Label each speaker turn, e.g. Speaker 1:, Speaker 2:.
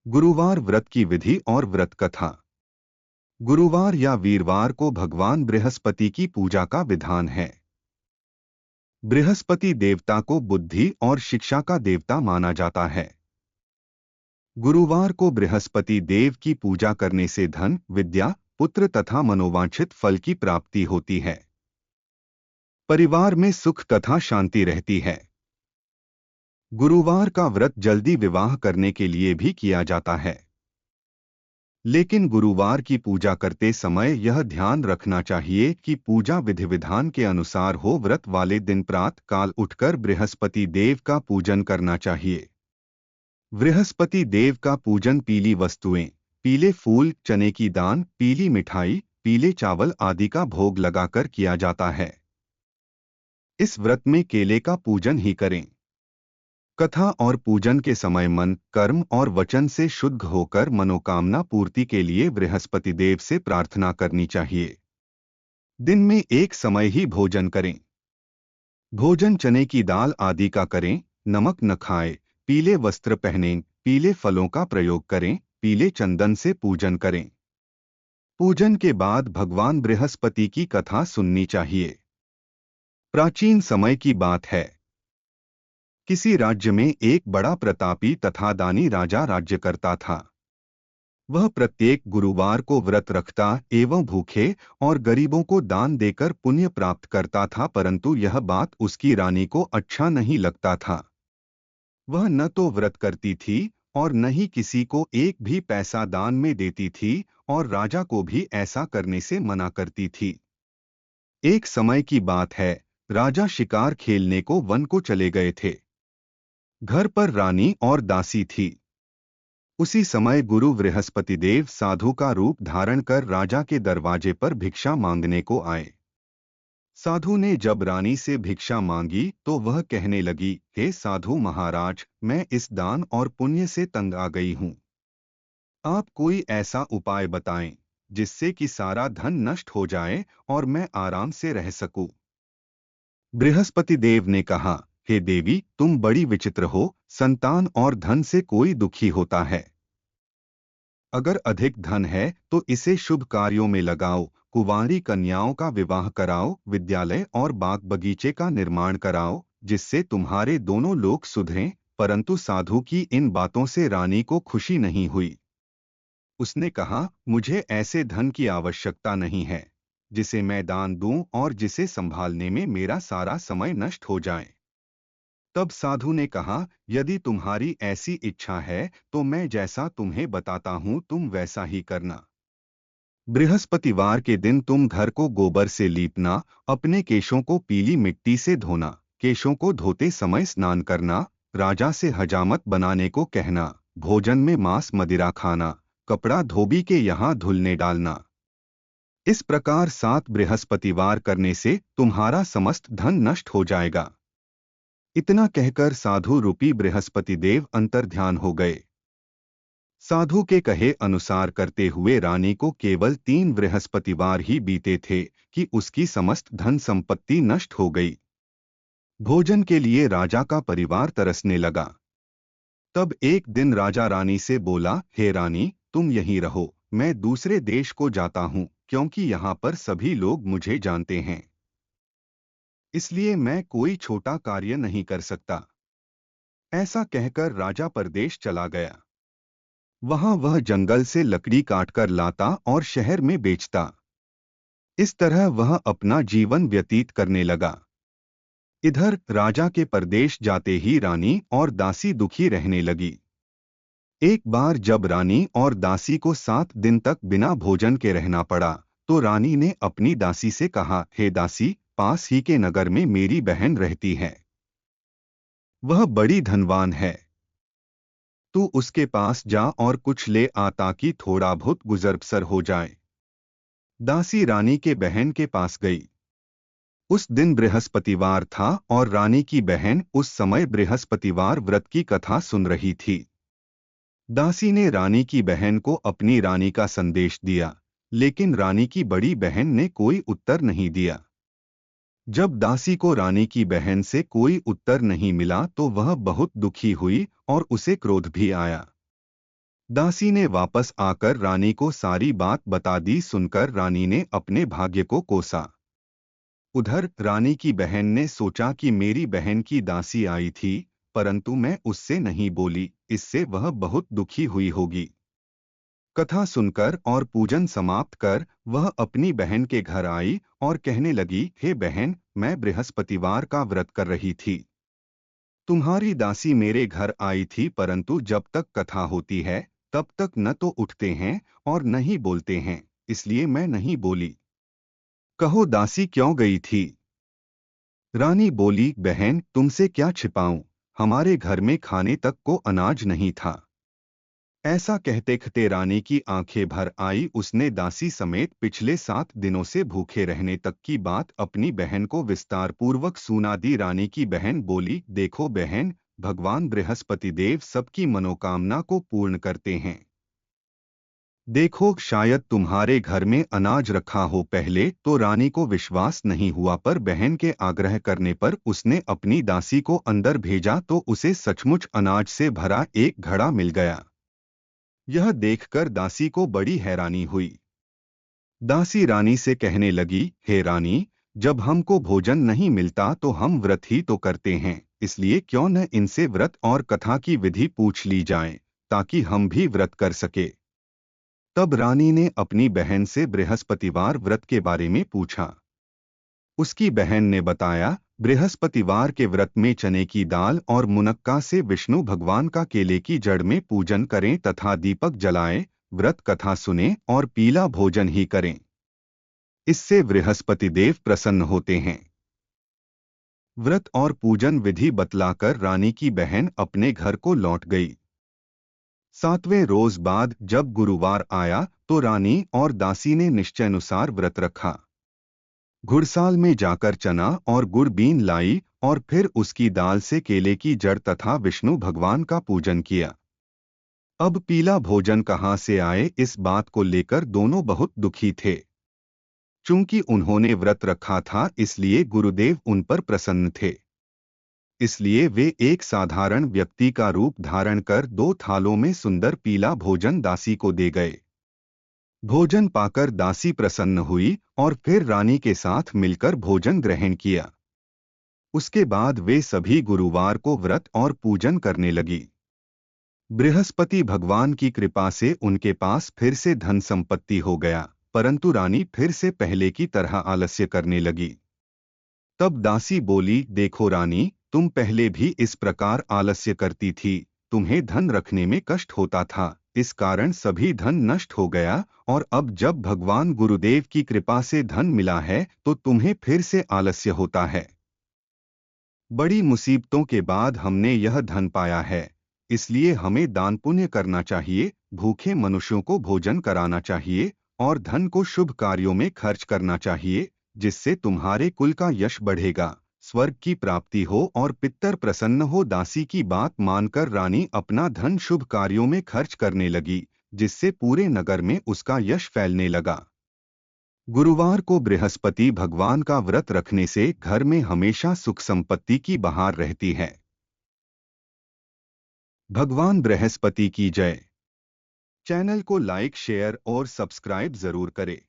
Speaker 1: गुरुवार व्रत की विधि और व्रत कथा। गुरुवार या वीरवार को भगवान बृहस्पति की पूजा का विधान है। बृहस्पति देवता को बुद्धि और शिक्षा का देवता माना जाता है। गुरुवार को बृहस्पति देव की पूजा करने से धन, विद्या, पुत्र तथा मनोवांछित फल की प्राप्ति होती है। परिवार में सुख तथा शांति रहती है। गुरुवार का व्रत जल्दी विवाह करने के लिए भी किया जाता है। लेकिन गुरुवार की पूजा करते समय यह ध्यान रखना चाहिए कि पूजा विधि विधान के अनुसार हो। व्रत वाले दिन प्रातः काल उठकर बृहस्पति देव का पूजन करना चाहिए। बृहस्पति देव का पूजन पीली वस्तुएं, पीले फूल, चने की दाल, पीली मिठाई, पीले चावल आदि का भोग लगाकर किया जाता है। इस व्रत में केले का पूजन ही करें। कथा और पूजन के समय मन, कर्म और वचन से शुद्ध होकर मनोकामना पूर्ति के लिए बृहस्पति देव से प्रार्थना करनी चाहिए। दिन में एक समय ही भोजन करें। भोजन चने की दाल आदि का करें। नमक न खाएं। पीले वस्त्र पहनें। पीले फलों का प्रयोग करें। पीले चंदन से पूजन करें। पूजन के बाद भगवान बृहस्पति की कथा सुननी चाहिए। प्राचीन समय की बात है। किसी राज्य में एक बड़ा प्रतापी तथा दानी राजा राज्य करता था। वह प्रत्येक गुरुवार को व्रत रखता एवं भूखे और गरीबों को दान देकर पुण्य प्राप्त करता था, परंतु यह बात उसकी रानी को अच्छा नहीं लगता था। वह न तो व्रत करती थी और न ही किसी को एक भी पैसा दान में देती थी और राजा को भी ऐसा करने से मना करती थी। एक समय की बात है, राजा शिकार खेलने को वन को चले गए थे। घर पर रानी और दासी थी। उसी समय गुरु बृहस्पति देव साधु का रूप धारण कर राजा के दरवाजे पर भिक्षा मांगने को आए। साधु ने जब रानी से भिक्षा मांगी तो वह कहने लगी, हे साधु महाराज, मैं इस दान और पुण्य से तंग आ गई हूँ। आप कोई ऐसा उपाय बताएं जिससे कि सारा धन नष्ट हो जाए और मैं आराम से रह सकूं। बृहस्पति देव ने कहा, हे देवी, तुम बड़ी विचित्र हो। संतान और धन से कोई दुखी होता है। अगर अधिक धन है तो इसे शुभ कार्यों में लगाओ। कुंवारी कन्याओं का विवाह कराओ। विद्यालय और बाग बगीचे का निर्माण कराओ, जिससे तुम्हारे दोनों लोग सुधरें। परंतु साधु की इन बातों से रानी को खुशी नहीं हुई। उसने कहा, मुझे ऐसे धन की आवश्यकता नहीं है जिसे मैं दान दूं और जिसे संभालने में मेरा सारा समय नष्ट हो जाए। तब साधु ने कहा, यदि तुम्हारी ऐसी इच्छा है तो मैं जैसा तुम्हें बताता हूं तुम वैसा ही करना। बृहस्पतिवार के दिन तुम घर को गोबर से लीपना, अपने केशों को पीली मिट्टी से धोना, केशों को धोते समय स्नान करना, राजा से हजामत बनाने को कहना, भोजन में मांस मदिरा खाना, कपड़ा धोबी के यहाँ धुलने डालना। इस प्रकार 7 बृहस्पतिवार करने से तुम्हारा समस्त धन नष्ट हो जाएगा। इतना कहकर साधु रूपी बृहस्पति देव अंतर्ध्यान हो गए। साधु के कहे अनुसार करते हुए रानी को केवल 3 बृहस्पतिवार ही बीते थे कि उसकी समस्त धन संपत्ति नष्ट हो गई। भोजन के लिए राजा का परिवार तरसने लगा। तब एक दिन राजा रानी से बोला, हे रानी, तुम यहीं रहो, मैं दूसरे देश को जाता हूँ, क्योंकि यहाँ पर सभी लोग मुझे जानते हैं। इसलिए मैं कोई छोटा कार्य नहीं कर सकता। ऐसा कहकर राजा परदेश चला गया। वहां वह जंगल से लकड़ी काटकर लाता और शहर में बेचता। इस तरह वह अपना जीवन व्यतीत करने लगा। इधर राजा के परदेश जाते ही रानी और दासी दुखी रहने लगी। एक बार जब रानी और दासी को 7 दिन तक बिना भोजन के रहना पड़ा, तो रानी ने अपनी दासी से कहा, हे दासी, पास ही के नगर में मेरी बहन रहती है। वह बड़ी धनवान है। तू उसके पास जा और कुछ ले आ ताकि थोड़ा बहुत गुजर बसर हो जाए। दासी रानी के बहन के पास गई। उस दिन बृहस्पतिवार था और रानी की बहन उस समय बृहस्पतिवार व्रत की कथा सुन रही थी। दासी ने रानी की बहन को अपनी रानी का संदेश दिया, लेकिन रानी की बड़ी बहन ने कोई उत्तर नहीं दिया। जब दासी को रानी की बहन से कोई उत्तर नहीं मिला तो वह बहुत दुखी हुई और उसे क्रोध भी आया। दासी ने वापस आकर रानी को सारी बात बता दी। सुनकर रानी ने अपने भाग्य को कोसा। उधर रानी की बहन ने सोचा कि मेरी बहन की दासी आई थी, परंतु मैं उससे नहीं बोली, इससे वह बहुत दुखी हुई होगी। कथा सुनकर और पूजन समाप्त कर वह अपनी बहन के घर आई और कहने लगी, हे बहन, मैं बृहस्पतिवार का व्रत कर रही थी। तुम्हारी दासी मेरे घर आई थी, परंतु जब तक कथा होती है तब तक न तो उठते हैं और न ही बोलते हैं, इसलिए मैं नहीं बोली। कहो दासी क्यों गई थी? रानी बोली, बहन तुमसे क्या छिपाऊं, हमारे घर में खाने तक को अनाज नहीं था। ऐसा कहते कहते रानी की आंखें भर आई। उसने दासी समेत पिछले 7 दिनों से भूखे रहने तक की बात अपनी बहन को विस्तार पूर्वक सुना दी। रानी की बहन बोली, देखो बहन, भगवान बृहस्पति देव सबकी मनोकामना को पूर्ण करते हैं। देखो शायद तुम्हारे घर में अनाज रखा हो। पहले तो रानी को विश्वास नहीं हुआ, पर बहन के आग्रह करने पर उसने अपनी दासी को अंदर भेजा तो उसे सचमुच अनाज से भरा एक घड़ा मिल गया। यह देखकर दासी को बड़ी हैरानी हुई। दासी रानी से कहने लगी, हे रानी, जब हमको भोजन नहीं मिलता तो हम व्रत ही तो करते हैं, इसलिए क्यों न इनसे व्रत और कथा की विधि पूछ ली जाए, ताकि हम भी व्रत कर सके। तब रानी ने अपनी बहन से बृहस्पतिवार व्रत के बारे में पूछा। उसकी बहन ने बताया, बृहस्पतिवार के व्रत में चने की दाल और मुनक्का से विष्णु भगवान का केले की जड़ में पूजन करें तथा दीपक जलाएं, व्रत कथा सुनें और पीला भोजन ही करें। इससे बृहस्पति देव प्रसन्न होते हैं। व्रत और पूजन विधि बतलाकर रानी की बहन अपने घर को लौट गई। 7वें रोज बाद जब गुरुवार आया तो रानी और दासी ने निश्चयानुसार व्रत रखा। घुड़साल में जाकर चना और गुड़ बीन लाई और फिर उसकी दाल से केले की जड़ तथा विष्णु भगवान का पूजन किया। अब पीला भोजन कहाँ से आए, इस बात को लेकर दोनों बहुत दुखी थे। चूंकि उन्होंने व्रत रखा था इसलिए गुरुदेव उन पर प्रसन्न थे। इसलिए वे एक साधारण व्यक्ति का रूप धारण कर 2 थालों में सुंदर पीला भोजन दासी को दे गए। भोजन पाकर दासी प्रसन्न हुई और फिर रानी के साथ मिलकर भोजन ग्रहण किया। उसके बाद वे सभी गुरुवार को व्रत और पूजन करने लगी। बृहस्पति भगवान की कृपा से उनके पास फिर से धन संपत्ति हो गया, परंतु रानी फिर से पहले की तरह आलस्य करने लगी। तब दासी बोली, देखो रानी, तुम पहले भी इस प्रकार आलस्य करती थी, तुम्हें धन रखने में कष्ट होता था, इस कारण सभी धन नष्ट हो गया, और अब जब भगवान गुरुदेव की कृपा से धन मिला है तो तुम्हें फिर से आलस्य होता है। बड़ी मुसीबतों के बाद हमने यह धन पाया है, इसलिए हमें दान पुण्य करना चाहिए, भूखे मनुष्यों को भोजन कराना चाहिए और धन को शुभ कार्यों में खर्च करना चाहिए, जिससे तुम्हारे कुल का यश बढ़ेगा, स्वर्ग की प्राप्ति हो और पितर प्रसन्न हो। दासी की बात मानकर रानी अपना धन शुभ कार्यों में खर्च करने लगी, जिससे पूरे नगर में उसका यश फैलने लगा। गुरुवार को बृहस्पति भगवान का व्रत रखने से घर में हमेशा सुख संपत्ति की बहार रहती है। भगवान बृहस्पति की जय। चैनल को लाइक, शेयर और सब्सक्राइब जरूर करें।